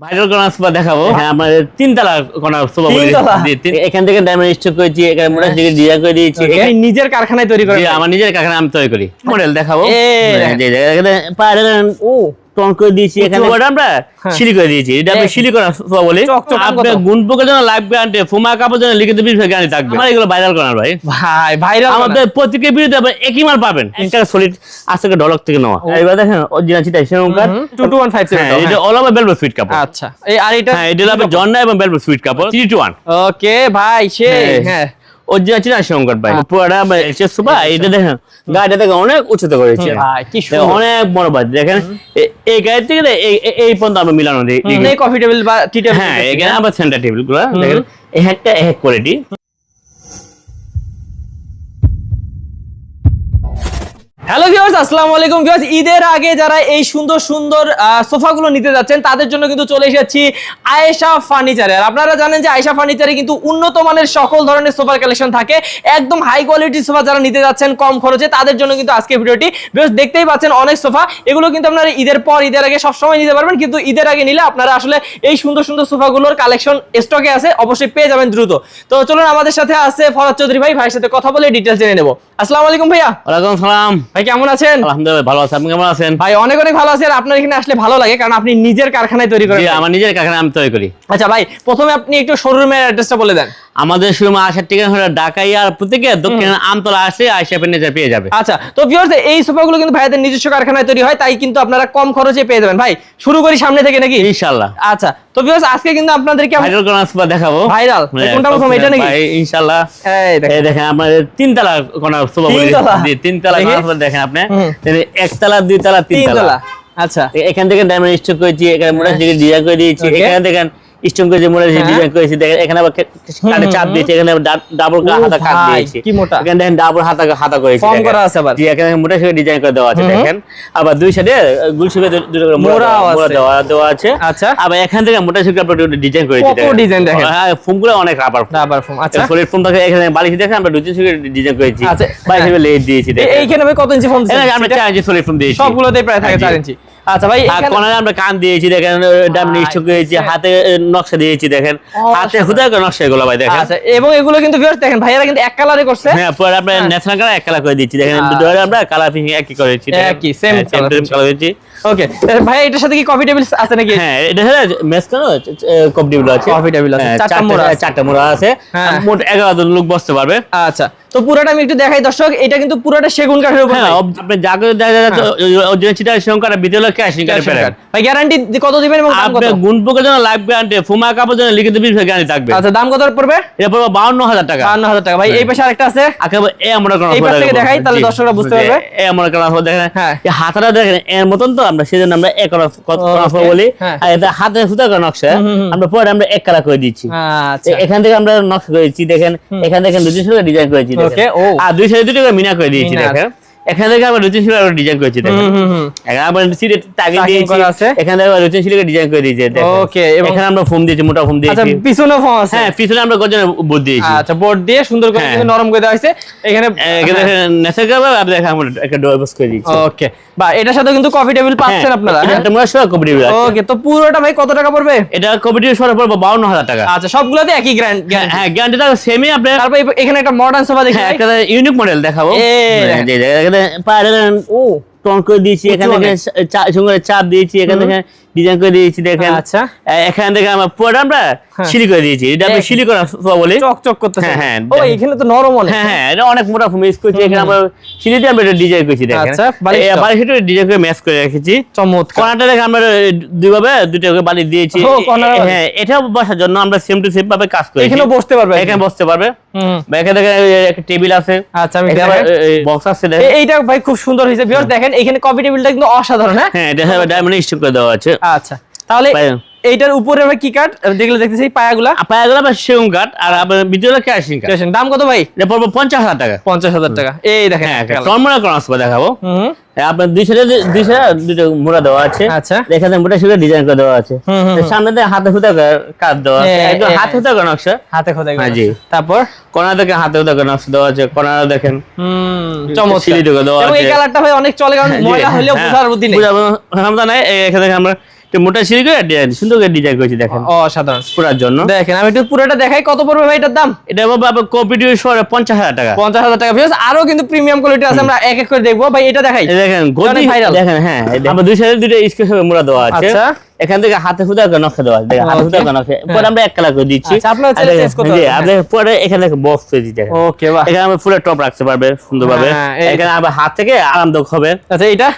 Viral কোন sofa দেখাবো। হ্যাঁ, আমাদের তিনতলা কোন সোফা বলি। এখান থেকে ডায়মন্ড স্টক করেছি, এখানে মোটা থেকে ডিজাইন করে দিয়েছি। এখানে নিজের কারখানায় তৈরি করেন? জি, আমার নিজের কারখানায় আমি তৈরি করি। মডেল দেখাবো। এখানে পায়রেন টন করে দিয়েছি, এখানে আমরা সিলি করে দিয়েছি। এটা আমি সিলি করা সোফা বলি। আপনি গুণ পোকার জন্য লাইফ গ্যারান্টি, ফুমা কাপড়ের জন্য লিখিত বিল গ্যারান্টি থাকবে। আমার এগুলো ভাইরাল করার ভাই। ভাই ভাইরাল আমাদের প্রত্যেকের বিরুদ্ধে একই মাল পাবেন। একটা সলিড আজকে ডলক থেকে নেওয়া। এবার দেখেন অরিজিনাল চিটা সেরকমকার 2215 এটা অল ওভার বেলভেট সুইট কাপড়। আচ্ছা, এই আর এটা হ্যাঁ, এটা হবে জন্না এবং বেলভেট সুইট কাপড় 3 to 1। ওকে ভাই, সেই হ্যাঁ অরিজিনাল চিটা সেরকমকার ভাই। পুরোটা এসে সোফা এটা দেখেন, গাড়িটা থেকে অনেক উচ্চতা করেছি ভাই, কি সুন্দর, অনেক বড় বাদ দেখেন। এই গাড়ি থেকে এই পর্যন্ত আমরা মিলানো দিই। এই কফি টেবিল বা টি টেবিল। হ্যাঁ, এখানে আবার সেন্টার টেবিল গুলো দেখেন, একটা এক কোয়ালিটি। হ্যালো ভিউয়ার্স, আসসালামু আলাইকুম ভিউয়ার্স। ঈদের আগে যারা এই সুন্দর সুন্দর সোফাগুলো নিতে যাচ্ছেন তাদের জন্য কিন্তু চলে এসেছি আয়েশা ফার্নিচারে। আর আপনারা জানেন যে আয়েশা ফার্নিচারে কিন্তু উন্নত মানের সকল ধরনের সোফার কালেকশন থাকে। একদম হাই কোয়ালিটি সোফা যারা নিতে যাচ্ছেন কম খরচে, তাদের জন্য কিন্তু আজকে ভিডিওটি। ভিউয়ার্স, দেখতেই পাচ্ছেন অনেক সোফা। এগুলো কিন্তু আপনারা ঈদের পর ঈদের আগে সবসময় নিতে পারবেন, কিন্তু ঈদের আগে নিলে আপনারা আসলে এই সুন্দর সুন্দর সোফাগুলোর কালেকশন স্টকে আছে, অবশ্যই পেয়ে যাবেন দ্রুত। তো চলুন, আমাদের সাথে আছে ফরাদ চৌধুরী ভাই। ভাইয়ের সাথে কথা বলে ডিটেইলস জেনে নেব। আসসালামু আলাইকুম ভাইয়া। ওয়ালাইকুম সালাম ভাই, কেমন আছেন? আলহামদুলিল্লাহ ভালো আছি, আপনি কেমন আছেন? ভাই অনেক অনেক ভালো আছি। আর আপনার এখানে আসলে ভালো লাগে কারণ আপনি নিজের কারখানায় তৈরি করেন। জি, আমার নিজের কারখানায় আমি তৈরি করি। আচ্ছা ভাই, প্রথমে আপনি একটু শোরুমের অ্যাড্রেসটা বলে দেন। আমাদের শোরুম আসার ঠিকানা হলো ঢাকাই আর প্রত্যেকে দক্ষিণ আমতলা আসে আয়েশা ফার্নিচার পেয়ে যাবে। আচ্ছা, তো ভিউয়ার্স, এই সোফাগুলো কিন্তু ভাইদের নিজস্ব কারখানায় তৈরি হয়, তাই কিন্তু আপনারা কম খরচে পেয়ে যাবেন। ভাই শুরু করি সামনে থেকে নাকি? ইনশাআল্লাহ। আচ্ছা, তো ভিউয়ার্স, আজকে কিন্তু আপনাদেরকে ভাইরাল কোন সোফা দেখাবো। ভাইরাল কোনটা প্রথম, এটা নাকি? ভাই ইনশাআল্লাহ। এই দেখেন আমাদের তিনতলা কোন সোফা বলি। জি, তিনতলা কোন সোফা দেখেন আপনি। একতলা, দুইতলা, তিনতলা। আচ্ছা, এখান থেকে ডায়মন্ড স্টক করেছি, এখানে মোটা থেকে ডিজাইন করে দিয়েছি। এখানে দেখেন স্টোন করেছি, মোটা ডিজাইন করেছি। দেখেন এখানে আবার কাটে চাপ দিয়েছি, এখানে ডাবল হাতা কাট দিয়েছি। কি মোটা, এখানে দেখেন ডাবল হাতা করেছি, ফর্ম করা আছে আবার। জি, এখানে মোটা থেকে ডিজাইন করে দেওয়া আছে। দেখেন আবার দুই সাইডে গুলশিবে দুটো করে মোড়া দেওয়া আছে। আচ্ছা, আবার এখান থেকে মোটা থেকে আমরা ডিজাইন করেছি। কত ডিজাইন দেখেন। হ্যাঁ, ফোমগুলো অনেক রাবার ফোম। আচ্ছা, সলিড ফোম থাকে। এখানে বালিশ দেখেন আমরা দুই থেকে ডিজাইন করেছি। আচ্ছা, বালিশ লেট দিয়েছি। দেখেন এইখানে ভাই কত ইঞ্চি ফোম দিয়েছেন? এখানে আমরা 4 ইঞ্চি সলিড ফোম দিয়েছি, সবগুলোতেই প্রায় থাকে 4 ইঞ্চি। আচ্ছা ভাই, আর কোণায় আমরা কান দিয়েছি। দেখেন ডায়মন্ড স্টক করেছি, হাতে নকশা দিয়েছি। দেখেন হাতে হুদা করে নকশা এগুলো ভাই দেখেন। আচ্ছা, এবং এগুলো কিন্তু ভিউয়ার্স দেখেন ভাইয়ারা কিন্তু এক কালারে করছে। হ্যাঁ, পরে আমরা ন্যাশনাল কালার এক কালার করে দিচ্ছি। দেখেন দুটো আমরা কালার ফিনিশিং একই করেছি, একই সেম কালার দিয়েছি। ওকে ভাই, এটার সাথে কি কফি টেবিল আছে নাকি? হ্যাঁ, এটা মেস কেন কফি টেবিল আছে, কফি টেবিল আছে, চারটা মোড়া আছে। মোট 11 জন লোক বসতে পারবে। আচ্ছা, তো পুরোটা আমি একটু দেখাই দর্শক। এটা কিন্তু পুরোটা সেগুন কাঠের উপর। হ্যাঁ, আপনি জায়গা অরিজিনাল চিটা সংকার ভিতরে ক্যাশ করে ফেলেন। ভাই গ্যারান্টি কত দিবেন এবং দাম কত? আপনি গুণ পোকার জন্য লাইফ গ্যারান্টি, ফুমা কাপড়ের জন্য লিখিত বিল গ্যারান্টি থাকবে। আচ্ছা, দাম কত পড়বে? এটা পড়বে 52,000 টাকা। 52,000 টাকা। ভাই এই পাশে আরেকটা আছে, একেবারে আমরা কোন এই পাশ থেকে দেখাই তাহলে দর্শকরা বুঝতে পারবে। আমরা কোন দেখেন, হ্যাঁ, এই হাতাটা দেখেন এর মতন তো আমরা সেজন্য আমরা এক কথা বলি। আর এটা হাতে সুতা করে নকশা আমরা পরে আমরা এক কালার করে দিচ্ছি। আচ্ছা, এখান থেকে আমরা নকশা করেছি। দেখেন এখান থেকে দুই সাইডে ডিজাইন করেছি। দেখেন আর দুই সাইডে দুটো মিনা করে দিয়েছি। দেখেন এখান থেকে আমরা রুচিন শিলার ডিজাইন করেছি। দেখেন এখানে আমরা সিটে টাগিং দিয়েছি, এখানে আমরা রুচিন শিলাকে ডিজাইন করে দিয়েছি। দেখেন ওকে, এখানে আমরা ফোম দিয়েছি, মোটা ফোম দিয়েছি। আচ্ছা, পিছনে ফোম আছে? হ্যাঁ, পিছনে আমরা গর্জনের বোর্ড দিয়েছি। আচ্ছা, বোর্ড দিয়ে সুন্দর করে কিন্তু নরম করে দেওয়া হয়েছে। এখানে নেসের করবে আপনি দেখেন আমরা একটা ডোর বক্স করে দিয়েছি। ওকে, বা এটার সাথে কিন্তু কফি টেবিল পাচ্ছেন আপনারা। এটা মোটা সব কফি টেবিল আছে। ওকে, তো পুরোটা ভাই কত টাকা পড়বে? এটা কফি টেবিল সরে পড়বে 52,000 টাকা। আচ্ছা, সবগুলোতে একই গ্যারান্টি? হ্যাঁ, গ্যারান্টিটা সেমই। আপনি তারপর এখানে একটা মডার্ন সোফা দেখি, একটা ইউনিক মডেল দেখাবো। এখানে পায়রেন টন করে দিয়েছি, এখানে সঙ্গে চাপ দিয়েছি, এখানে ডিজাইন করে দিয়েছি। দেখেন আচ্ছা, এখান থেকে আমরা পুরোটা আমরা সিলি করে দিয়েছি। এটা আমি সিলি করা সোফা বলি, চকচক করতেছে। হ্যাঁ, ও এখানে তো নরম অনেক। হ্যাঁ, এটা অনেক মোটা ফোম ইউজ করেছি। এখানে আমরা সিলি দিয়ে আমরা ডিজাইন করেছি। দেখেন আচ্ছা, বালিশটা ডিজাইন করে ম্যাচ করে রেখেছি। চমৎকার। কোণাটা দেখে আমরা দুইভাবে দুটো করে বালিশ দিয়েছি। হ্যাঁ, এটা বসার জন্য আমরা সেম টু সেম ভাবে কাজ করি। এখানে বসতে পারবে, এখানে বসতে পারবে। এখানে দেখেন একটা টেবিল আছে। আচ্ছা, আমি বক্স আছে। এইটা ভাই খুব সুন্দর হয়েছে। ভিউয়ার্স দেখেন এখানে কফি টেবিলটা কিন্তু অসাধারণ। হ্যাঁ, এটা ডায়মন্ড স্টিক করে দেওয়া আছে। আচ্ছা, তাহলে এইটার উপরে আমরা কি কাঠ যেগুলো দেখতেছি, পায়াগুলা সেগুন কাঠ, আর ভিতরে ক্যাশিং কাঠ। দাম কত ভাই? এটা পড়বে 50,000 টাকা। 50,000 টাকা। এই দেখেন টর্মোনা কোন আসবে দেখাবো। আপনার দুই সাইডে দুটো মোড়া দেওয়া আছে। আচ্ছা, এখানে মোটা শিখে ডিজাইন করে দেওয়া আছে। সামনে দিয়ে হাতে হুদা কাজ দেওয়া আছে, একদম হাতে হুদা করে নকশা, হাতে খোদাই। হ্যাঁ জি। তারপর কোণা থেকে হাতে হুদা করে নকশা দেওয়া আছে। কোণা দেখেন চমৎকার সিলি দেওয়া আছে। এবং এই কালারটা ভাই অনেক চলে, কারণ ময়লা হলেও বোঝার বুদ্ধি নেই। বুঝাবো সমস্যা নাই। এখানে আমরা মোটা সিঁড়ি করে সুন্দর করে ডিজাইন করেছি দেখেন অসাধারণ পুরার জন্য। দেখেন আমি একটু পুরোটা দেখাই, কত পড়বে ভাই এটার দাম? এটা বাবা কপিটিভ শহরে 50,000 টাকা। 50,000 টাকা। ভিউয়ার্স আরো কিন্তু প্রিমিয়াম কোয়ালিটি আছে, আমরা এক এক করে দেখবো। ভাই এটা দেখাই, এই দেখেন গদি ভাইরাল দেখেন। হ্যাঁ আমরা দুই সাইডে দুটো স্কেচ হবে মোড়া দেওয়া আছে। আচ্ছা এখান থেকে হাতে ফুটা করে নকশা দেওয়া আছে, দেখেন হাতে ফুটা করে নকশা। পরে আমরা এক কালার করে দিচ্ছি। আচ্ছা আপনারা চাইলে চেঞ্জ করতে জি পারবেন। আপনি পরে এখানে বক্স করে দিতে দেখেন। ওকে বাহ, এখানে আমরা ফুলের টপ রাখতে পারবে সুন্দরভাবে। এখানে আবার হাত থেকে আরামদায়ক হবে। আচ্ছা এটা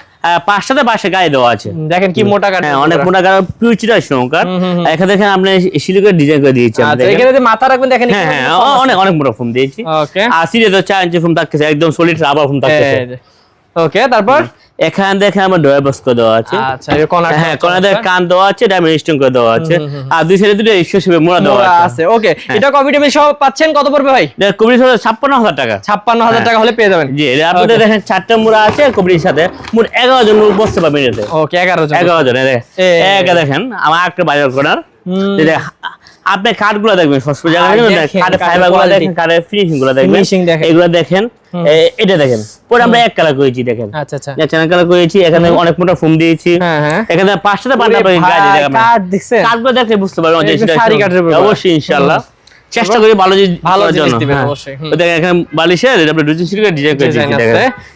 পাঁচটাতে পাশে গায়ে দেওয়া আছে, দেখেন কি মোটা কাঠ। হ্যাঁ অনেক মোটা কাঠ, পিওর চিটার সংকার। এখানে দেখেন আপনি সিলিকন ডিজাইন করে দিয়েছি। আচ্ছা এখানে যে মাথা রাখবেন দেখেন, হ্যাঁ হ্যাঁ অনেক অনেক মোটা ফোম দিয়েছি। ওকে আর সিরিয়াস 4 ইঞ্চি ফোম থাকতেছে, একদম সলিড রাবার ফোম থাকতেছে। ওকে তারপর এখানে দেখেন আমার ডয়ার বক্স করে দেওয়া আছে। আচ্ছা এই কর্নার, হ্যাঁ কর্নারে কান দেওয়া আছে, ডায়মন্ড স্টোন করে দেওয়া আছে। আর দুই সাইডে দুটো স্কোয়ার মোড়া দেওয়া আছে। ওকে এটা কপি টেবিল সহ পাচ্ছেন, কত পড়বে ভাই? এটা কবরির সাথে 56,000 টাকা। 56,000 টাকা হলে পেয়ে যাবেন। জি আপনাদের দেখেন 4টা মোড়া আছে কবরির সাথে, মোট 11 জন লোক বসতে পারবেন এতে। ওকে 11 জন। 11 জন একা দেখেন আমার একটা বাজার করার। আপনি কাঠগুলো দেখবেন সবসময় জায়গায়, কাঠের ফাইবার গুলো দেখেন, কাঠের ফিনিশিং গুলো দেখবেন, এগুলো দেখেন। এটা দেখেন পরে আমরা এক কালার করেছি দেখেন। আচ্ছা আচ্ছা চ্যানেল কালার করেছি। এখানে অনেক মোটা ফোম দিয়েছি। এখানে 5টাতে পান্না পাবেন গাড়ি দেখেন। কাঠ দেখছেন, কাঠগুলো দেখলে বুঝতে পারবেন যে সেটা শাড়ি কাঠের উপর। অবশ্যই ইনশাআল্লাহ চেষ্টা করি ভালো জিনিস দিবেন অবশ্যই। দেখেন এখানে বালিশের আমরা দুটো সিরিয়াল ডিজাইন করেছি দেখেন।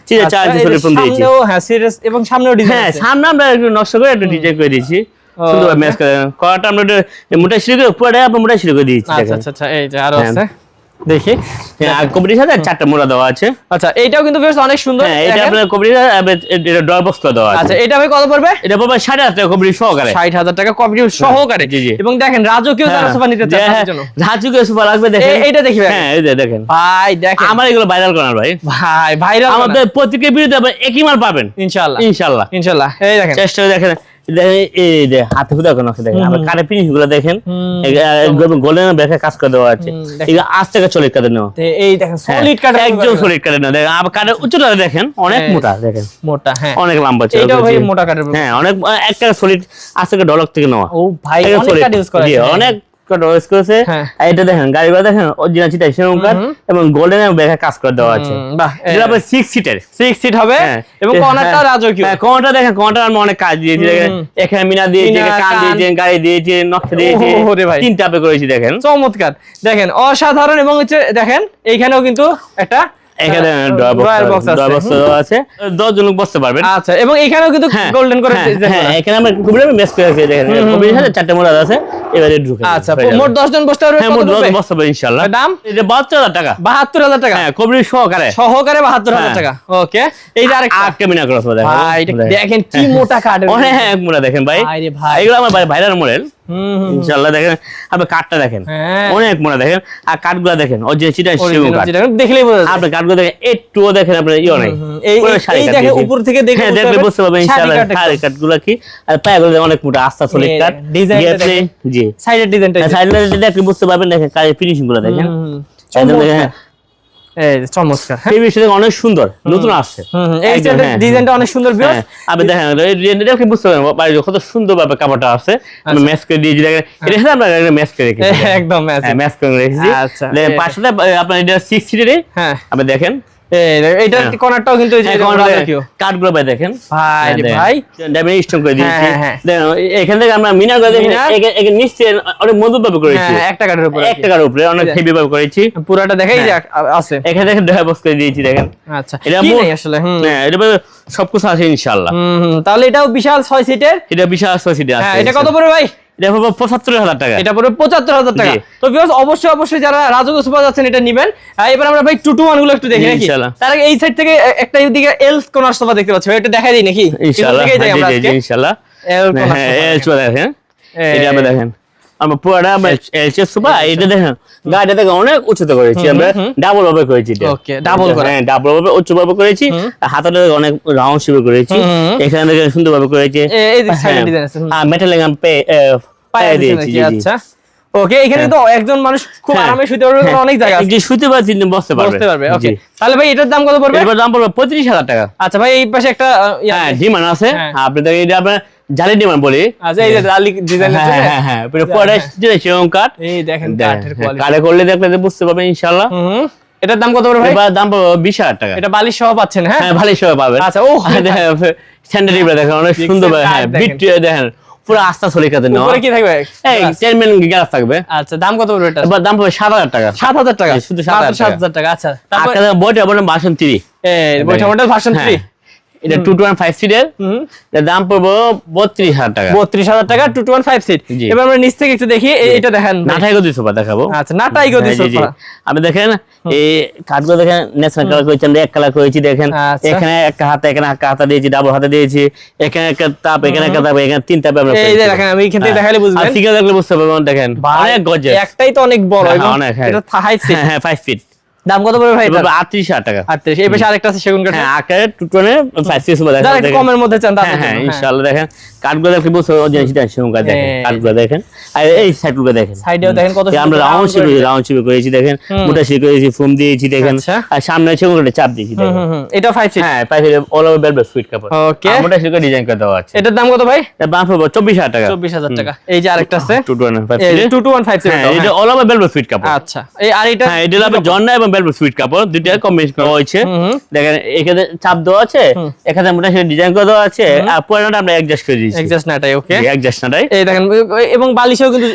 ঠিক আছে 4 ইঞ্চি ফোম দিয়েছি। সামনেও হ্যাঁ সিরিয়াস এবং সামনেও ডিজাইন হ্যাঁ আছে। সামনে আমরা একটু নকশা করে একটু ডিজাইন করে দিয়েছি। সুন্দর ম্যাচ করে করাটা আমরা মোটা সিঁড়ি করে পুরোটা আমরা মোটা সিঁড়ি করে দিয়েছি আচ্ছা দেখেন। আচ্ছা আচ্ছা এই যে আরো আছে দেখি। আর কবরির সাথে 4টা মোড়া দেওয়া আছে। আচ্ছা এইটাও কিন্তু বেশ অনেক সুন্দর। হ্যাঁ এটা আপনার কবরির এটা ডয়ার বক্স করে দেওয়া আছে। আচ্ছা এটা ভাই কত পড়বে? এটা পাবে 60,000 টাকা কবরি সহকারে। 60,000 টাকা কপি টেবিল সহকারে। জি জি। এবং দেখেন রাজকীয় যারা সোফা নিতে চান তাদের জন্য রাজকীয় সোফা লাগবে দেখেন। এইটা দেখি ভাই। হ্যাঁ এই যে দেখেন ভাই দেখেন আমার এগুলো ভাইরাল করার ভাই। ভাই ভাইরাল আমাদের প্রত্যেকের বিরুদ্ধে আপনি একই মাল পাবেন ইনশাআল্লাহ ইনশাআল্লাহ ইনশাআল্লাহ। এই দেখেন চেষ্টা করে দেখেন। এই যে হাতে ফুটা করে নকশা দেখেন। আমরা কাঠের ফিনিশিং গুলো দেখেন, গোল্ডেন ব্যাকে কাজ করে দেওয়া আছে। এগুলো আজ থেকে সলিড কাঠের নেওয়া। এই দেখেন সলিড কাঠ, একদম সলিড কাঠের নেওয়া। দেখেন আবার কাঠের উচ্চতা দেখেন অনেক মোটা দেখেন, মোটা হ্যাঁ অনেক লম্বা। এইটাও ভাই মোটা কাঠের। হ্যাঁ অনেক একটা সলিড আজ থেকে ডলক থেকে নেওয়া। ও ভাই অনেক কাঠ ইউজ করা জি আছে। অনেক কাঠ ইউজ করেছে। এটা দেখেন গাড়িগুলো দেখেন অরিজিনাল চিটা সেরকম কাঠ এবং গোল্ডেন ব্যাকে কাজ করে দেওয়া আছে। বাহ এটা আবার 6 সিটের 6 সিট হবে এবং কর্নারটা রাজকীয়। হ্যাঁ কর্নারটা দেখেন, কর্নারটা আমরা অনেক কাজ দিয়েছি দেখেন। এখানে মিনা দিয়েছি, কান দিয়েছি, গাড়ি দিয়েছি, নকশা দিয়েছি, 3 টাপে করেছি দেখেন। চমৎকার দেখেন অসাধারণ। এবং হচ্ছে দেখেন এইখানেও কিন্তু একটা এখানে ডয়ার বক্স আছে 10 জন লোক বসতে পারবেন। আচ্ছা এবং এখানেও কিন্তু গোল্ডেন করে হ্যাঁ এখানে আমরা কবরি মেস করে আছে দেখেন। কবরির সাথে 4টা মোড়া আছে, এবারে ঢুকে। আচ্ছা মোট 10 জন বসতে পারবে। হ্যাঁ মোট 10 জন বসতে পারবে ইনশাআল্লাহ। দাম এটা 72,000 টাকা। 72,000 টাকা হ্যাঁ কবরি সহকারে 72,000 টাকা। ওকে এই যে আরেকটা মিনা ক্রস দেখেন। ভাই এটা দেখেন কি মোটা কাঠ, অনেক মোটা দেখেন ভাই। ভাই রে ভাই এগুলো আমার ভাইরাল মডেল ইনশাআল্লাহ। দেখেন আপনি কাঠটা দেখেন অনেক মোটা দেখেন, আর কাঠগুলো দেখেন অরিজিনাল চিটা সেগুন কাঠ দেখলেই বোঝা যায়। আপনি কাঠগুলো দেখেন একটুও দেখেন আপনার ইও নাই। এই দেখেন উপর থেকে দেখে বুঝতে পারবেন ইনশাআল্লাহ শাড়ি কাঠগুলো কি। আর পায়াগুলো অনেক মোটা আস্থা সলিড কাঠ। ডিজাইনটা জি সাইডের ডিজাইনটা সাইডে দেখলে বুঝতে পারবেন। দেখেন কাঠের ফিনিশিং গুলো দেখেন এই চমৎকার। এই বিষয়টা অনেক সুন্দর নতুন আসছে। এই ডিজাইনটা অনেক সুন্দর ভিউয়ার্স। আপনি দেখেন এই ডিজাইনটা বুঝতে পারবেন বাড়ি কত সুন্দর ভাবে কাপড়টা আছে। আমি ম্যাচ করে দিয়েছি দেখেন। এটা সাথে আমরা ম্যাচ করে রেখেছি একদম ম্যাচ করে রেখেছি। আচ্ছা দেখেন পাশে আপনার এটা 6 সিটের। হ্যাঁ আপনি দেখেন এইটা কর্নারটাও কিন্তু এই যে কাঠগুলো ভাই দেখেন। ভাই রে ভাই ডায়মন্ড স্টোন করে দিয়েছি দেখেন। এখান থেকে আমরা মিনা করে দেখেন এখানে নিচে অনেক মজবুত ভাবে করেছি। একটা কাঠের উপরে একটা কাঠের উপরে অনেক হেভি ভাবে করেছি। পুরোটা দেখাই যে আছে এখানে দেখেন ডয়ার বক্স করে দিয়েছি দেখেন। আচ্ছা এটা কি নেই আসলে। হ্যাঁ এটা সবকিছু আছে ইনশাআল্লাহ। তাহলে এটাও বিশাল 6 সিটের। এটা বিশাল 6 সিটের আছে। হ্যাঁ এটা কত পড়বে ভাই? এটা পড়বে 75,000 টাকা। এটা পড়বে 75,000 টাকা। তো ভিউয়ার্স অবশ্যই যারা রাজকীয় সোফা যাচ্ছেন এটা নেবেন। এবার আমরা ভাই 2-2-1 গুলো একটু দেখি নাকি। তার আগে এই সাইড থেকে একটা এদিকে এল কর্নার সোফা দেখতে পাচ্ছি, এটা দেখাই দিই নাকি ইনশাআল্লাহ। ইনশাআল্লাহ এল সোফা দেখেন। এটা আমরা দেখেন আমরা পুরোটা এলচে সোফা। এটা দেখেন গাড়িটা দেখেন অনেক উঁচুতে করেছি আমরা, ডাবল ভাবে করেছি। ওকে ডাবল করে হ্যাঁ ডাবল ভাবে উঁচু ভাবে করেছি। হাতটা অনেক রাউন্ড শেপে করেছি। এখানে দেখেন সুন্দর ভাবে করেছি। এই সাইডে ডিজাইন আছে আর মেটাল গাম পায়ে দিয়েছি। আচ্ছা ওকে এখানে তো একজন মানুষ খুব আরামে শুতে পারবে, অনেক জায়গা আছে। শুতে পারছি বসতে পারবে। ওকে তাহলে ভাই এটার দাম কত পড়বে? এটার দাম পড়বে 35,000 টাকা। আচ্ছা ভাই এই পাশে একটা ডিমান্ড আছে। আপনি দেখেন এটা আপনার জালি ডিমান্ড বলি। আচ্ছা এই যে জালি ডিজাইন আছে। হ্যাঁ হ্যাঁ পরে সেরকম কাঠ। এই দেখেন কাঠের কোয়ালিটি কাঠে করলে দেখলে বুঝতে পারবেন ইনশাআল্লাহ। এটার দাম কত পড়বে ভাই? এটার দাম পড়বে 20,000 টাকা। এটা বালিশ সহ পাচ্ছেন? হ্যাঁ বালিশ সহ পাবেন। আচ্ছা ও স্যান্ডেলিবরা দেখেন অনেক সুন্দর। হ্যাঁ বিট দেখেন পুরো আস্থা সলিকাতে নেওয়া। উপরে কি থাকবে? এই চেয়ারম্যান গ্লাস থাকবে। আচ্ছা, দাম কত পড়বে এটা? এবার দাম পড়বে 7000 টাকা। 7000 টাকা, শুধু 7000 টাকা। 7000 টাকা। আচ্ছা, তারপর আকারে বইটা বলেন ভার্সন 3। এই বইটা মডেল ভার্সন 3। এটা 225 সিটের, এর দাম পড়বে 32000 টাকা। 32000 টাকা 225 সিট। জি। এবার আমরা নিচ থেকে একটু দেখি, এটা দেখেন। নাটাই গদি সোফা দেখাবো। আচ্ছা, নাটাই গদি জি, জি। সোফা। আপনি দেখেন এই কাঠগুলো দেখেন ন্যাচারাল কালার করেছি, আমরা এক কালার করেছি দেখেন। আচ্ছা। এখানে একটা হাতে, এখানে একটা হাতা দিয়েছি, ডাবল হাতে দিয়েছি, এখানে একটা তাপ, এখানে একটা তাপ, এখানে 3 তাপে আমরা এই যে দেখেন, আমি এখান থেকে দেখালে বুঝবেন। আর ফিগার দেখলে বুঝতে পারবেন দেখেন, অনেক গর্জিয়াস। একটাই তো অনেক বড় হ্যাঁ, এবং অনেক, হ্যাঁ। এটা 5 ফিট। হ্যাঁ 5 ফিট। দাম কত পড়বে ভাই এটা? 38000 টাকা। 38। এই পাশে আরেকটা আছে সেগুন কাঠ। হ্যাঁ আকারে 225 সিট সোফা যারা দেখেন। একটু কমের মধ্যে চান তাদের হ্যাঁ জন্য। ইনশাআল্লাহ দেখেন কাঠগুলো দেখলে বুঝতে পারবেন অরিজিনাল সিটা সেরকম কাঠ দেখেন, হ্যাঁ। কাঠগুলো দেখেন। আর এই সাইডগুলো দেখেন, সাইডেও দেখেন কত এই আমরা সুন্দর রাউন্ড করে। শেপে করেছি দেখেন, মোটা শেপ করেছি, ফোম দিয়েছি দেখেন। আচ্ছা। আর সামনে আছে ওটা চাপ দিয়েছি দেখেন। এটা 5 ফিট। হ্যাঁ পাইছে অল ওভার বেলভেট সুইট কাপড়। ওকে। আর মোটা শেপ ডিজাইন করে দেওয়া আছে। এটার দাম কত ভাই? এর দাম পড়বে 24000 টাকা। 24000 টাকা। এই যে আরেকটা আছে 225 এই সিটের। 2215 সিট। হ্যাঁ এটা অল ওভার বেলভেট সুইট কাপড়। আচ্ছা, এই আর এটা হ্যাঁ এটা হবে জর্না এবং বেলভেট সুইট কাপড়, দুইটা কম্বিনেশন করা হয়েছে। দেখেন এখানে চাপ দেওয়া আছে, এখানে মোটা শেপ ডিজাইন করে দেওয়া আছে, আর পুরোটা আমরা অ্যাডজাস্ট করে দিয়েছি। এক্সাস্ট নাটাই। ওকে, অ্যাডজাস্ট নাটাই। এই দেখেন এবং বালিশেও কিন্তু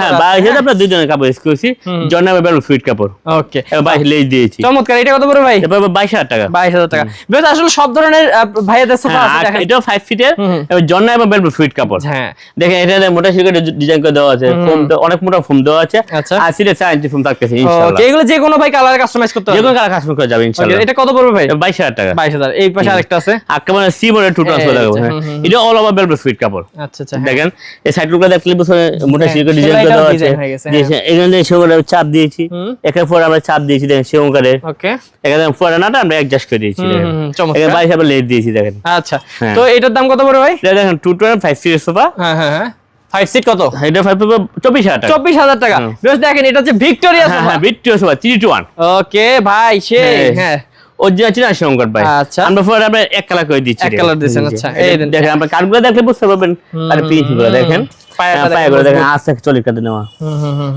হ্যাঁ বাইরে আমরা দুজনের কাপড় ইউজ করেছি, জর্না এবং বেলভেট সুইট কাপড়। ওকে, এবার বাইরে লেজ দিয়েছি। চমৎকার। এটা কত পড়বে ভাই? এবার 22000 টাকা। 22000 টাকা। বেশ, আসলে সব ধরনের ভাইয়াদের সোফা আছে দেখেন। এটাও 5 ফিটের, এবার জর্না এবং বেলভেট সুইট কাপড়। হ্যাঁ, দেখেন এটা মোটা শিকে ডিজাইন করে দেওয়া আছে, ফোম অনেক মোটা ফোম দেওয়া আছে। আচ্ছা। আর সিটে 4 ইঞ্চি ফোম থাকতেছে ওকে, ইনশাআল্লাহ। এগুলো যে কোনো ভাই কালার কাস্টমাইজ করতে যে হবে। কোনো কালার কাস্টমাইজ করা যাবে ইনশাআল্লাহ। এটা কত পড়বে ভাই? 22000 টাকা। 22000। এই পাশে আরেকটা আছে। আকারে সি মডেল 2 ট্রান্সফার দেখাবো। হ্যাঁ এটা অল ওভার বেলভেট সুইট কাপড়। আচ্ছা আচ্ছা। দেখেন এই সাইডগুলো দেখলে বুঝতে মোটা শিকে ডিজাইন করে সেলাইটাও দেওয়া আছে। ডিজাইন হয়ে গেছে, যে এখানে সেগুলো চাপ দিয়েছি, এখানে পরে আমরা চাপ দিয়েছি দেখেন সেরকম করে। ওকে, এখানে পুরানাটা আমরা অ্যাডজাস্ট করে দিয়েছি দেখেন। চমৎকার। এখানে 22000 লেজ দিয়েছি দেখেন। আচ্ছা, হ্যাঁ। তো এটার দাম কত পড়বে ভাই? এটা দেখেন 225 সিটের সোফা। হ্যাঁ হ্যাঁ হ্যাঁ। 5 সিট কত? এটা 24000 টাকা। 24000 টাকা। বেশ, দেখেন এটা হচ্ছে ভিক্টোরিয়া হ্যাঁ সোফা। হ্যাঁ ভিক্টোরিয়া সোফা 3 to 1। ওকে ভাই, সেই হ্যাঁ। অরিজিনাল চিনা সংকট ভাই। আচ্ছা। আমরা পরে আমরা এক কালার করে দিচ্ছি। এক কালার দিয়েছেন, আচ্ছা। এই দেন। দেখেন আমরা কাঠগুলো দেখলে বুঝতে পারবেন। আর পিসগুলো দেখেন, পায়াটা পায়াগুলো দেখেন। দেখেন আস্তে চলে কাটে নেওয়া।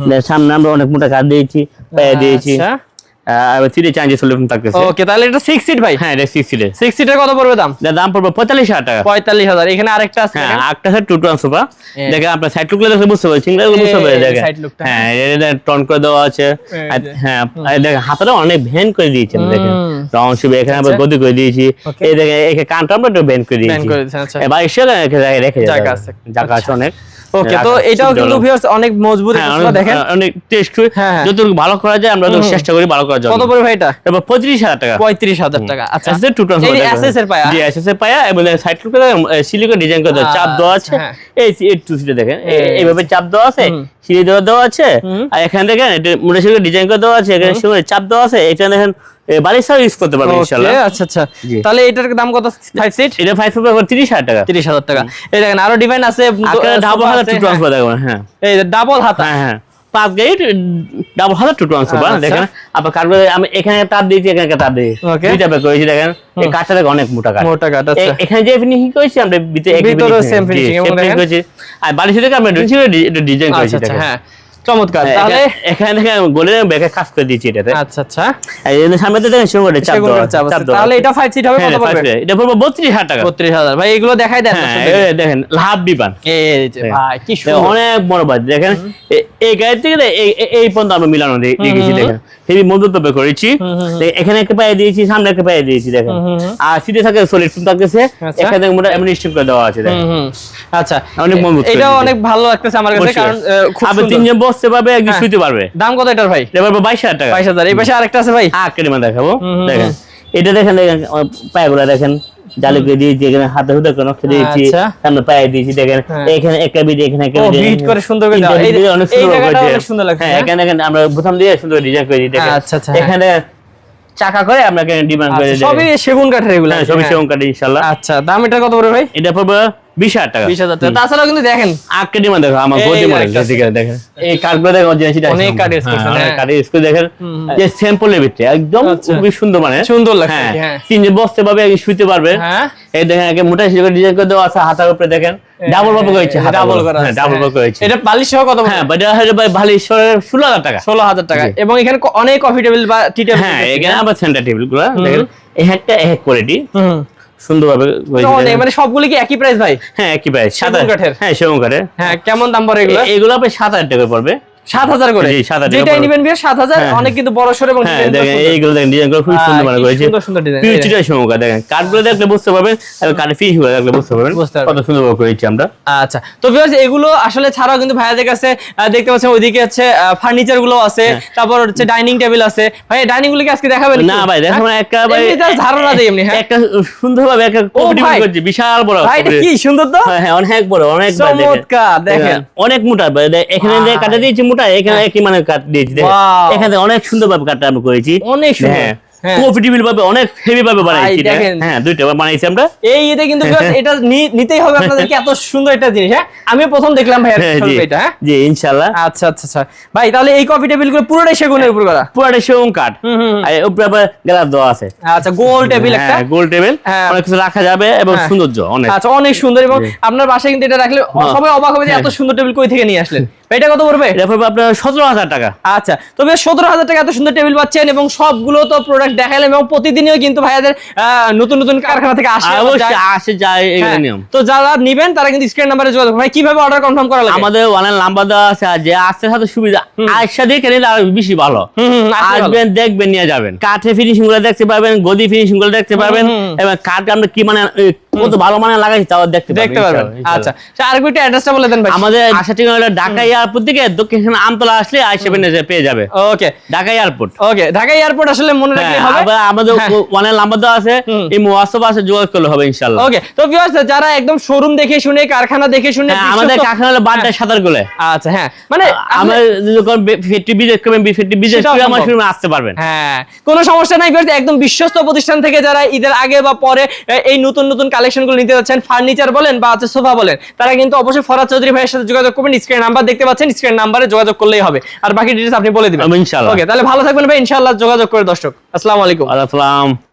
দেখেন সামনে আমরা অনেক মোটা কাঠ দিয়েছি, পায়া দিয়েছি। আচ্ছা। আর 3 চেঞ্জেস সলিউশন থাকতেছে। ওকে, তাহলে এটা 6 সিট ভাই। হ্যাঁ এটা 6 সিটের। 6 সিটের কত পড়বে দাম? এর দাম পড়বে 45000 টাকা। 45000। এখানে আরেকটা আছে হ্যাঁ দেখেন। একটা আছে 2 টন সোফা। এই। দেখেন আপনার সাইড লুকগুলো দেখলে বুঝতে পারবেন, সিঙ্গেলগুলো বুঝতে পারবেন দেখেন। সাইড লুকটা। হ্যাঁ এটা টন করে দেওয়া আছে। আর হ্যাঁ আর দেখেন হাতটা অনেক ভেন করে দিয়েছেন দেখেন। রাউন্ড শেপে এখানে আমরা গদি করে দিয়েছি। এই দেখেন এখানে কানটা আমরা একটু বেন্ড করে দিয়েছি। বেন্ড করে দিয়েছেন, আচ্ছা। এবার এসে রেখে জায়গা আছে। জায়গা আছে অনেক। ওকে, তো এটাও কিন্তু ভিউয়ার্স অনেক মজবুত একটা সোফা দেখেন। অনেক টেস্ট করে হ্যাঁ, হ্যাঁ। যতটুকু ভালো করা যায় আমরা তো চেষ্টা করি ভালো করার জন্য। কত পড়বে ভাই এটা? এবার 35000 টাকা। 35000 টাকা। আচ্ছা, এসএস 2 টন এই এসএস এর পায়া। জি এসএস এর পায়া এবং সাইড লুকে সিলিকন ডিজাইন করে দেওয়া, চাপ দেওয়া আছে। হ্যাঁ। এই 2 সিটে দেখেন এইভাবে চাপ দেওয়া আছে, সিঁড়ি দেওয়া আছে। আর এখানে দেখেন এটা মোটা শিকে ডিজাইন করে দেওয়া আছে, এখানে শিকে চাপ দেওয়া আছে। এখানে দেখেন বালিশও ইউজ করতে পারবেন ইনশাআল্লাহ। ওকে, আচ্ছা আচ্ছা। জি। তাহলে এটার দাম কত? 5 সিট এটা 5 ফিট 30000 টাকা। 30000 টাকা। এই দেখেন আরো ডিজাইন আছে। আকারে ডাবল হাতা 2 ট্রান্সফার দেখবেন। হ্যাঁ এই ডাবল হাতা। হ্যাঁ হ্যাঁ 5 গেট ডাবল হাতা 2 ট্রান্সফার আচ্ছা। দেখেন। আপনার কাঠগুলো আমি এখানে তার দিয়েছি, এখানে তার দিয়েছি, ওকে। দুইটা বের করেছি দেখেন। এই কাঠটা দেখেন অনেক মোটা কাঠ। মোটা কাঠ, আচ্ছা। এখানে যে ফিনিশিং করেছি আমরা ভিতরেও same finishing, এবং দেখেন। করেছি। আর বালিশের থেকে আমরা ডিজাইন করেছি আচ্ছা আচ্ছা, দেখেন। হ্যাঁ চমৎকার। হ্যাঁ, তাহলে এখানে দেখেন গোলের ব্যাগে কাজ করে দিয়েছি এটাতে। আচ্ছা আচ্ছা, আর এর সামনে তো দেখেন সেগুলো চাপ সেগুলো দেওয়া, চাপ আছে। চাপ দেওয়া। তাহলে এটা 5 সিট হবে হ্যাঁ, কত পড়বে? 5 এটা পড়বে 32000 টাকা। 32000। ভাই এগুলো দেখাই দেন। হ্যাঁ এই দেখেন লাভ বিবান। এই যে ভাই কি দেখেন, সুন্দর। অনেক বড় বাজ দেখেন। এই গাড়ি থেকে এই পর্যন্ত আমরা মিলানো দেখেছি দেখেন। হেভি মজবুত ভাবে করেছি। এখানে একটা পায়ে দিয়েছি, সামনে একটা পায়ে দিয়েছি দেখেন। আর সিটে থাকে সলিড ফোম থাকতেছে, আচ্ছা। এখানে মোটা এমন স্টিম করে দেওয়া আছে দেখেন। আচ্ছা, অনেক মজবুত করে এটাও দিয়েছে। অনেক ভালো লাগতেছে আমার কাছে, অবশ্যই। কারণ খুব আপনি সুন্দর। তিনজন বসতে পারবে, একজন হ্যাঁ। শুতে পারবে। দাম কত এটার ভাই? এবার 22000 টাকা। 22000। এই পাশে আরেকটা আছে ভাই। কেডিমা দেখাবো দেখেন। এটা দেখেন দেখেন পায়গুলা দেখেন জালি করে দিয়েছি, এখানে হাতে হুদা করে নকশা দিয়েছি, আচ্ছা। সামনে পায়ে দিয়েছি দেখেন। হ্যাঁ। এখানে একটা বিট, এখানে একটা ও, বিট, বিট করে সুন্দর করে দেওয়া। তিনটা বিট অনেক এই সুন্দর জায়গাটা করেছে। অনেক সুন্দর লাগছে, হ্যাঁ হ্যাঁ? এখানে দেখেন আমরা প্রথম দিয়ে সুন্দর ডিজাইন করে দিই দেখেন। আচ্ছা, আচ্ছা, হ্যাঁ। এখানে চাকা করে আমরা এখানে ডিমান্ড করে আচ্ছা, দিই। সবই সেগুন কাঠের এগুলো। হ্যাঁ সবই সেরকম কাটে ইনশাআল্লাহ। আচ্ছা, দাম এটা কত পড়বে ভাই? এটা পড়বে 20000 টাকা। 20000 টাকা। তাছাড়াও কিন্তু দেখেন আটকে ডিমান্ড দেখো আমার এই গদি মডেল আরেকটা আছে। দেখেন। এই কাঠগুলো দেখো অরিজিনাল সেটা অনেক কাঠ use করছেন, অনেক হ্যাঁ। কাঠ ইউজ করে দেখেন। যে স্যাম্পলের ভিতরে একদম আচ্ছা। খুবই সুন্দর মানে সুন্দর লাগছে, হ্যাঁ হ্যাঁ। তিনজন বসতে পারবে, একজন শুতে পারবে। হ্যাঁ। এই দেখেন একে মোটা শিকে ডিজাইন করে দেওয়া আছে, হাতার উপরে দেখেন ডাবল বাপ করেছে, ডাবল করা হ্যাঁ আছে, ডাবল হ্যাঁ। বাপ করেছে। এটা বালিশ সহ কত? হ্যাঁ বাট এটা ভাই ভালো 16000 টাকা। 16000 টাকা। জি। এবং এখানে অনেক কফি টেবিল বা টি টেবিল। হ্যাঁ এখানে আবার সেন্টার টেবিল গুলো দেখেন, এই একটা এক কোয়ালিটি সুন্দরভাবে মানে সবগুলো কি একই প্রাইস ভাই? হ্যাঁ একই প্রাইস, সেগুন কাঠের। হ্যাঁ সেগুন কাঠের। হ্যাঁ কেমন দাম পড়ে এগুলো? এগুলো আপনার 7,000 টাকা পড়বে। 7,000 করে? জি, 7,000 টাকা যেটাই পড়বে। নেবেন বিয়ার 7,000। অনেক কিন্তু বড় সর এবং হ্যাঁ দেখেন এইগুলো দেখেন ডিজাইনগুলো খুব সুন্দর মানে করেছে, সুন্দর সুন্দর ডিজাইন। পিউচিটা সেগুন কাঠ। দেখেন কাঠগুলো দেখলে বুঝতে পারবেন, আর কাঠের ফিনিশিংগুলো দেখলে বুঝতে পারবেন কত সুন্দর করেছি আমরা। আচ্ছা, তো ভিউয়ার্স এগুলো আসলে ছাড়াও কিন্তু ভাইয়াদের কাছে দেখতে পাচ্ছেন ওইদিকে হচ্ছে ফার্নিচার গুলো আছে, তারপর হচ্ছে ডাইনিং টেবিল আছে। ভাই ডাইনিং গুলো কি আজকে দেখাবেন? না ভাই দেখাবো না, একটা ভাই এমনি জাস্ট ধারণা দেই এমনি। হ্যাঁ একটা সুন্দরভাবে একটা কফি ভাই। করছি, বিশাল বড়। ভাই এটা কি সুন্দর তো। হ্যাঁ অনেক বড়, অনেক বড়। চমৎকার, দেখেন অনেক মোটা। এখানে যে কাটা দিয়েছি মোটা, এখানে একই মানে কাট দিয়েছি। দেখেন এখানে অনেক সুন্দরভাবে কাটটা আমরা করেছি, অনেক সুন্দর। প্রফিটেবল ভাবে অনেক হেভি ভাবে বানাইছি। দেখেন হ্যাঁ দুইটা বানাইছি আমরা এই ঈদে কিন্তু এটা নিতেই হবে আপনাদেরকে, এত সুন্দর একটা জিনিস। হ্যাঁ আমি প্রথম দেখলাম ভাই এটা। হ্যাঁ জি ইনশাআল্লাহ। আচ্ছা আচ্ছা আচ্ছা ভাই, তাহলে এই কফি টেবিল গুলো পুরোটাই সেগুনের উপর করা? পুরোটাই সেগুন কাঠ, আর উপরে আবার গ্লাস দেওয়া আছে। আচ্ছা গোল টেবিল একটা, গোল টেবিল, অনেক কিছু রাখা যাবে এবং সৌন্দর্য অনেক। আচ্ছা অনেক সুন্দর। এবং আপনার বাসায় কিন্তু এটা রাখলে সবাই অবাক হবে যে এত সুন্দর টেবিল কই থেকে নিয়ে আসলেন। এটা কত পড়বে? এটা পড়বে আপনার 17,000 টাকা। আচ্ছা, তবে 17,000 টাকা এত সুন্দর টেবিল পাচ্ছেন, এবং সবগুলো তো প্রোডাক্ট দেখাইলাম, এবং প্রতিদিনও কিন্তু ভাইয়াদের নতুন নতুন কারখানা থেকে আসে, অবশ্যই আসে যায়, এগুলো নিয়ম। তো যারা নেবেন তারা কিন্তু স্ক্রিন নাম্বারে যোগাযোগ। ভাই কিভাবে অর্ডার কনফার্ম করা লাগে? আমাদের অনলাইন নাম্বার দেওয়া আছে, আর যে আসতে সাথে সুবিধা আয়সা দেখে নিলে আরো বেশি ভালো। আসবেন দেখবেন নিয়ে যাবেন, কাঠে ফিনিশিং গুলো দেখতে পাবেন, গদি ফিনিশিং গুলো দেখতে পাবেন, এবং কাঠ আমরা কি মানে কত ভালো মানে লাগাইছি তাও দেখতে পারবেন। আচ্ছা আরেকটা অ্যাড্রেসটা বলে দেন ভাই। আমাদের আশা ঠিকানা ঢাকা এয়ারপোর্ট থেকে দক্ষিণ আমতলা আসলে আয়সা পেয়ে যাবে। ওকে ঢাকা এয়ারপোর্ট। ওকে ঢাকা এয়ারপোর্ট আসলে মনে রাখলে হবে। আমাদের অনলাইন নাম্বার দেওয়া আছে, এই হোয়াটসঅ্যাপ আছে, যোগাযোগ করলে হবে ইনশাআল্লাহ। ওকে, তো ভিউয়ার্স যারা একদম শোরুম দেখে শুনে, কারখানা দেখে শুনে, আমাদের কারখানা হলো বাড্ডা সাতারগুলে। আচ্ছা হ্যাঁ, মানে আমরা যখন ফ্যাক্টরি ভিজিট করবেন, ফ্যাক্টরি ভিজিট করে আমার শোরুমে আসতে পারবেন। হ্যাঁ কোনো সমস্যা নাই ভিউয়ার্স, একদম বিশ্বস্ত প্রতিষ্ঠান থেকে যারা ঈদের আগে বা পরে এই নতুন নতুন কালেকশনগুলো নিতে যাচ্ছেন, ফার্নিচার বলেন বা সোফা বলেন, তারা কিন্তু অবশ্যই ফরাদ চৌধুরী ভাইয়ের সাথে যোগাযোগ করবেন। স্ক্রিন নাম্বার দেখতে পাচ্ছেন, স্ক্রিন নাম্বারে যোগাযোগ করলেই হবে, আর বাকি ডিটেইলস আপনি বলে দিবেন ইনশাআল্লাহ। ওকে, তাহলে ভালো থাকবেন ভাই, ইনশাআল্লাহ যোগাযোগ করে দর্শক। আসসালামু আলাইকুম। ওয়া আলাইকুম আসসালাম।